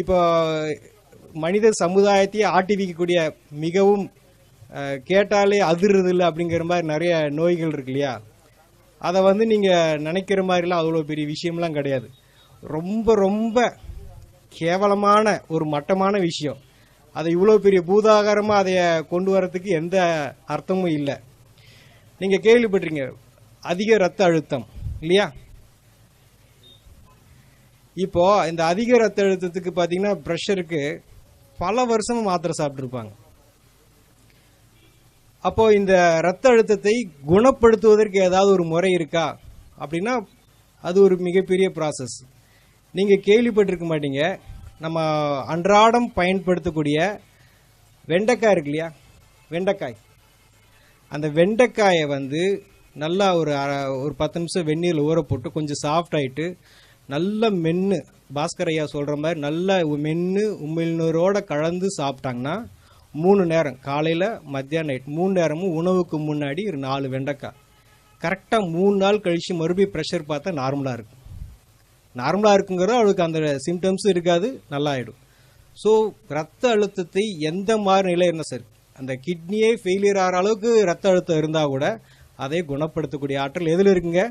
இப்போ மனித சமுதாயத்தையே ஆட்டி வைக்கக்கூடிய மிகவும் கேட்டாலே அதிர்றது இல்லை அப்படிங்கிற மாதிரி நிறைய நோய்கள் இருக்கு இல்லையா? அதை வந்து நீங்கள் நினைக்கிற மாதிரிலாம் அவ்வளோ பெரிய விஷயம்லாம் கிடையாது. ரொம்ப ரொம்ப கேவலமான ஒரு மட்டமான விஷயம். அதை இவ்வளோ பெரிய பூதாகாரமாக அதை கொண்டு வரத்துக்கு எந்த அர்த்தமும் இல்லை. நீங்கள் கேள்விப்பட்டிருங்க அதிக இரத்த அழுத்தம் இல்லையா? இப்போ இந்த அதிக இரத்த அழுத்தத்துக்கு பார்த்தீங்கன்னா ப்ரெஷருக்கு பல வருஷமும் மாத்திரை சாப்பிட்ருப்பாங்க. அப்போ இந்த இரத்த அழுத்தத்தை குணப்படுத்துவதற்கு ஏதாவது ஒரு முறை இருக்கா அப்படின்னா அது ஒரு மிகப்பெரிய ப்ராசஸ். நீங்கள் கேள்விப்பட்டிருக்க மாட்டீங்க, நம்ம அன்றாடம் பயன்படுத்தக்கூடிய வெண்டைக்காய் இருக்கு இல்லையா? வெண்டைக்காய், அந்த வெண்டைக்காயை வந்து நல்லா ஒரு 10 நிமிஷம் வெந்நீரில் ஊற போட்டு கொஞ்சம் சாஃப்ட் ஆகிட்டு நல்ல மென்று, பாஸ்கர் ஐயா சொல்கிற மாதிரி நல்ல மென்று உமிழ்நீரோடு கலந்து சாப்பிட்டாங்கன்னா 3 நேரம், காலையில் மத்தியானம் நைட் 3 நேரமும் உணவுக்கு முன்னாடி ஒரு 4 வெண்டைக்காய் கரெக்டாக 3 நாள் கழித்து மறுபடியும் ப்ரெஷர் பார்த்தா நார்மலாக இருக்கும். நார்மலாக இருக்குங்கிறது அவளுக்கு அந்த சிம்டம்ஸும் இருக்காது, நல்லா ஆகிடும். ஸோ ரத்த அழுத்தத்தை எந்த மாதிரி நிலை இருந்தால் சரி, அந்த கிட்னியே ஃபெயிலியர் ஆகிற அளவுக்கு ரத்த அழுத்தம் இருந்தால் கூட அதை குணப்படுத்தக்கூடிய ஆற்றல் எதில் இருக்குங்க?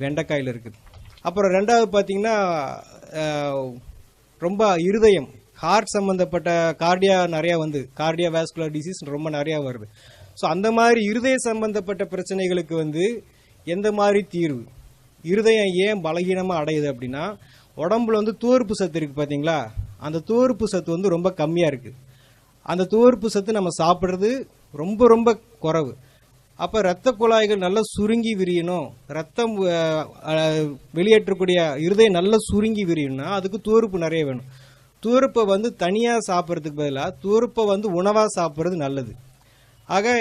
வெண்டைக்காயில் இருக்குது. அப்புறம் ரெண்டாவது பார்த்தீங்கன்னா ரொம்ப இருதயம், ஹார்ட் சம்மந்தப்பட்ட கார்டியா நிறையா வந்து கார்டியா வாஸ்குலர் டிசீஸ் ரொம்ப நிறையா வருது. ஸோ அந்த மாதிரி இருதய சம்பந்தப்பட்ட பிரச்சனைகளுக்கு வந்து எந்த மாதிரி தீர்வு? இருதயம் ஏன் பலகீனமாக அடையுது அப்படின்னா உடம்புல வந்து துவர்ப்பு சத்து இருக்குது பார்த்தீங்களா? அந்த துவர்ப்பு சத்து வந்து ரொம்ப கம்மியாக இருக்குது. அந்த துவர்ப்பு சத்து நம்ம சாப்பிட்றது ரொம்ப ரொம்ப குறைவு. அப்போ இரத்த குழாய்கள் நல்லா சுருங்கி விரியணும், ரத்தம் வெளியேற்றக்கூடிய இருதயம் நல்லா சுருங்கி விரியணும்னா அதுக்கு துவர்ப்பு நிறைய வேணும். துவர்ப்பை வந்து தனியாக சாப்பிட்றதுக்கு பதிலாக துவர்ப்பை வந்து உணவாக சாப்பிட்றது நல்லது. ஆக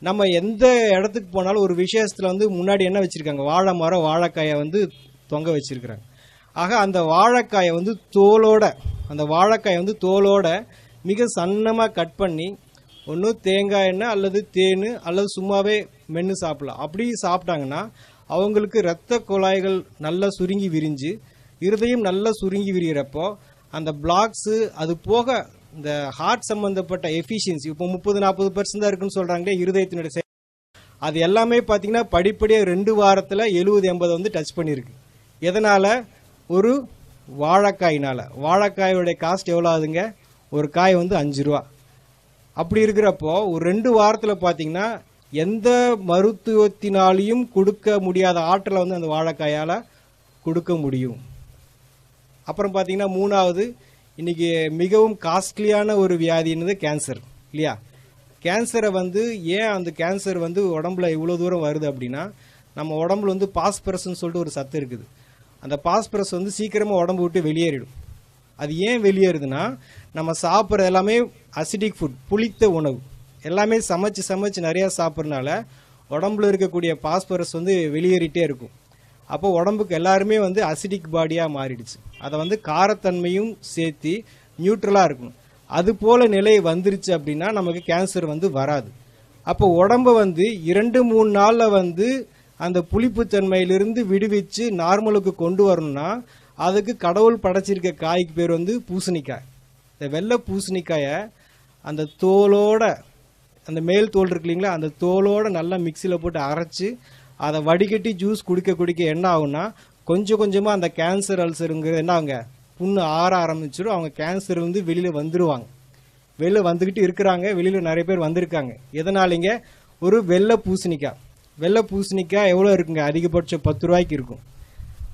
நம்ம எந்த இடத்துக்கு போனாலும் ஒரு விசேஷத்தில் வந்து முன்னாடி என்ன வச்சுருக்காங்க? வாழை மரம், வாழைக்காயை வந்து தொங்க வச்சுருக்குறாங்க. ஆக அந்த வாழைக்காயை வந்து தோலோட மிக சன்னமாக கட் பண்ணி ஒன்று தேங்காய் எண்ணெய் அல்லது தேன் அல்லது சும்மாவே மென்று சாப்பிடலாம். அப்படி சாப்பிட்டாங்கன்னா அவங்களுக்கு இரத்த குழாய்கள் நல்லா சுருங்கி விரிஞ்சு இருதயம் நல்லா சுருங்கி விரிகிறப்போ அந்த பிளாக்ஸு, அது போக இந்த ஹார்ட் சம்மந்தப்பட்ட எஃபிஷியன்சி இப்போ 30-40% தான் இருக்குன்னு சொல்கிறாங்களே இருதயத்தினுடைய, அது எல்லாமே பார்த்தீங்கன்னா படிப்படியாக 2 வாரத்தில் 70-80 வந்து டச் பண்ணியிருக்கு. எதனால்? ஒரு வாழைக்காயினால். வாழைக்காயோடைய காஸ்ட் எவ்வளோ ஆகுதுங்க? ஒரு காய் வந்து 5 ரூபா. அப்படி இருக்கிறப்போ ஒரு 2 வாரத்தில் பார்த்தீங்கன்னா எந்த மருத்துவத்தினாலையும் கொடுக்க முடியாத ஆற்றலை வந்து அந்த வாழைக்காயால் கொடுக்க முடியும். அப்புறம் பார்த்தீங்கன்னா 3வது, இன்றைக்கி மிகவும் காஸ்ட்லியான ஒரு வியாதின்றது கேன்சர் இல்லையா? கேன்சரை வந்து ஏன் அந்த கேன்சர் வந்து உடம்புல இவ்வளோ தூரம் வருது அப்படின்னா நம்ம உடம்புல வந்து பாஸ்பரஸ்ன்னு சொல்லிட்டு ஒரு சத்து இருக்குது. அந்த பாஸ்பரஸ் வந்து சீக்கிரமாக உடம்பு விட்டு வெளியேறிடும். அது ஏன் வெளியேறுதுன்னா நம்ம சாப்பிட்ற எல்லாமே அசிடிக் ஃபுட், புளித்த உணவு எல்லாமே சமைச்சு நிறையா சாப்பிட்றதுனால உடம்புல இருக்கக்கூடிய பாஸ்பரஸ் வந்து வெளியேறிட்டே இருக்கும். அப்போ உடம்புக்கு எல்லாருமே வந்து அசிடிக் பாடியாக மாறிடுச்சு. அதை வந்து காரத்தன்மையும் சேர்த்து நியூட்ரலாக இருக்கணும். அது போல் நிலை வந்துருச்சு அப்படின்னா நமக்கு கேன்சர் வந்து வராது. அப்போ உடம்பை வந்து 2-3 நாளில் வந்து அந்த புளிப்புத்தன்மையிலிருந்து விடுவிச்சு நார்மலுக்கு கொண்டு வரணும்னா அதுக்கு கடவுள் படைச்சிருக்க காய்க்கு பேர் வந்து பூசணிக்காய். இந்த வெள்ளை பூசணிக்காயை அந்த தோலோட, அந்த மேல் தோல் இருக்கு இல்லைங்களா, அந்த தோலோட நல்லா மிக்சியில் போட்டு அரைச்சி அதை வடிகட்டி ஜூஸ் குடிக்க என்ன ஆகும்னா கொஞ்சம் கொஞ்சமாக அந்த கேன்சர் அல்சருங்கிறது என்ன ஆகுங்க, புண்ணு ஆற ஆரம்பிச்சிடும். அவங்க கேன்சர் வந்து வெளியில் வந்துடுவாங்க. வெளியில் வந்துக்கிட்டு இருக்கிறாங்க, வெளியில் நிறைய பேர் வந்திருக்காங்க. எதனாலிங்க? ஒரு வெள்ளை பூசணிக்காய் எவ்வளோ இருக்குங்க? அதிகபட்சம் 10 ரூபாய்க்கு இருக்கும்.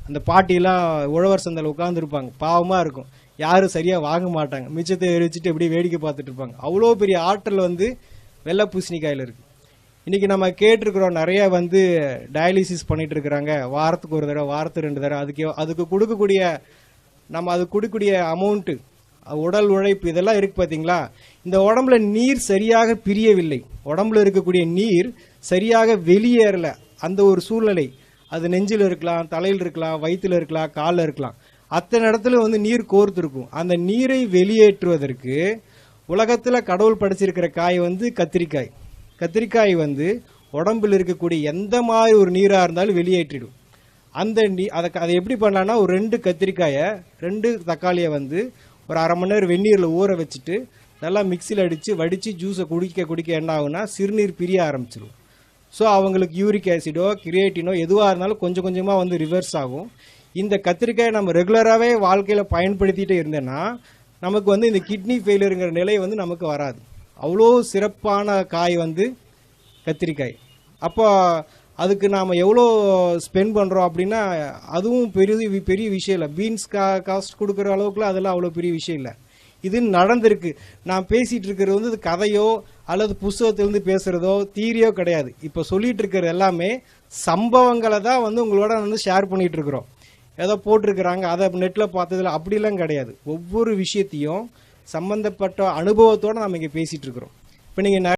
அந்த பாட்டிலாம் உழவர் சந்தையில் உட்காந்துருப்பாங்க, பாவமாக இருக்கும், யாரும் சரியாக வாங்க மாட்டாங்க, மிச்சத்தை எரிச்சிட்டு எப்படி வேடிக்கை பார்த்துட்டு இருப்பாங்க. அவ்வளோ பெரிய ஆற்றல் வந்து வெள்ளை பூசணிக்காயில் இருக்குது. இன்றைக்கி நம்ம கேட்டிருக்கிறோம் நிறைய வந்து டயாலிசிஸ் பண்ணிகிட்டு இருக்கிறாங்க, வாரத்துக்கு 1 தடவை, வாரத்துக்கு 2 தடவை. அதுக்கு கொடுக்கக்கூடிய அமௌண்ட்டு, உடல் உழைப்பு இதெல்லாம் இருக்குது பார்த்தீங்களா? இந்த உடம்புல நீர் சரியாக பிரியவில்லை, உடம்புல இருக்கக்கூடிய நீர் சரியாக வெளியேறலை. அந்த ஒரு சூழ்நிலை, அது நெஞ்சில் இருக்கலாம், தலையில் இருக்கலாம், வயிற்றில் இருக்கலாம், காலில் இருக்கலாம், அத்தனை இடத்துல வந்து நீர் கோர்த்துருக்கும். அந்த நீரை வெளியேற்றுவதற்கு உலகத்தில் கடவுள் படைச்சிருக்கிற காய் வந்து கத்திரிக்காய். கத்திரிக்காய் வந்து உடம்பில் இருக்கக்கூடிய எந்த மாதிரி ஒரு நீராக இருந்தாலும் வெளியேற்றிடும். அதை எப்படி பண்ணலான்னா ஒரு 2 கத்திரிக்காயை 2 தக்காளியை வந்து ஒரு அரை மணி நேரம் வெந்நீரில் ஊற வச்சுட்டு நல்லா மிக்சியில் அடித்து வடித்து ஜூஸை குடிக்க என்ன ஆகுனா சிறுநீர் பிரிய ஆரம்பிச்சிடும். ஸோ அவங்களுக்கு யூரிக் ஆசிடோ கிரியேட்டினோ எதுவாக இருந்தாலும் கொஞ்சம் கொஞ்சமாக வந்து ரிவர்ஸ் ஆகும். இந்த கத்திரிக்காயை நம்ம ரெகுலராகவே வாழ்க்கையில் பயன்படுத்திகிட்டே இருந்தேன்னா நமக்கு வந்து இந்த கிட்னி ஃபெயிலியருங்கிற நிலை வந்து நமக்கு வராது. அவ்வளோ சிறப்பான காய் வந்து கத்திரிக்காய். அப்போ அதுக்கு நாம் எவ்வளோ ஸ்பெண்ட் பண்ணுறோம் அப்படின்னா அதுவும் பெரிய விஷயம் இல்லை. பீன்ஸ் காஸ்ட் கொடுக்குற அளவுக்குலாம் அதெல்லாம் அவ்வளோ பெரிய விஷயம் இல்லை. இது நடந்திருக்கு. நான் பேசிகிட்டு இருக்கிறது வந்து கதையோ அல்லது புஸ்தகத்திலேருந்து பேசுகிறதோ தீரியோ கிடையாது. இப்போ சொல்லிகிட்டு இருக்கிறது எல்லாமே சம்பவங்களை தான் வந்து உங்களோட வந்து ஷேர் பண்ணிகிட்டு இருக்கிறோம். ஏதோ போட்டிருக்கிறாங்க அதை நெட்டில் பார்த்ததில்ல அப்படிலாம் கிடையாது. ஒவ்வொரு விஷயத்தையும் சம்பந்தப்பட்ட அனுபவத்தோடு நம்ம இங்கே பேசிகிட்டு இருக்கிறோம். இப்போ நீங்கள்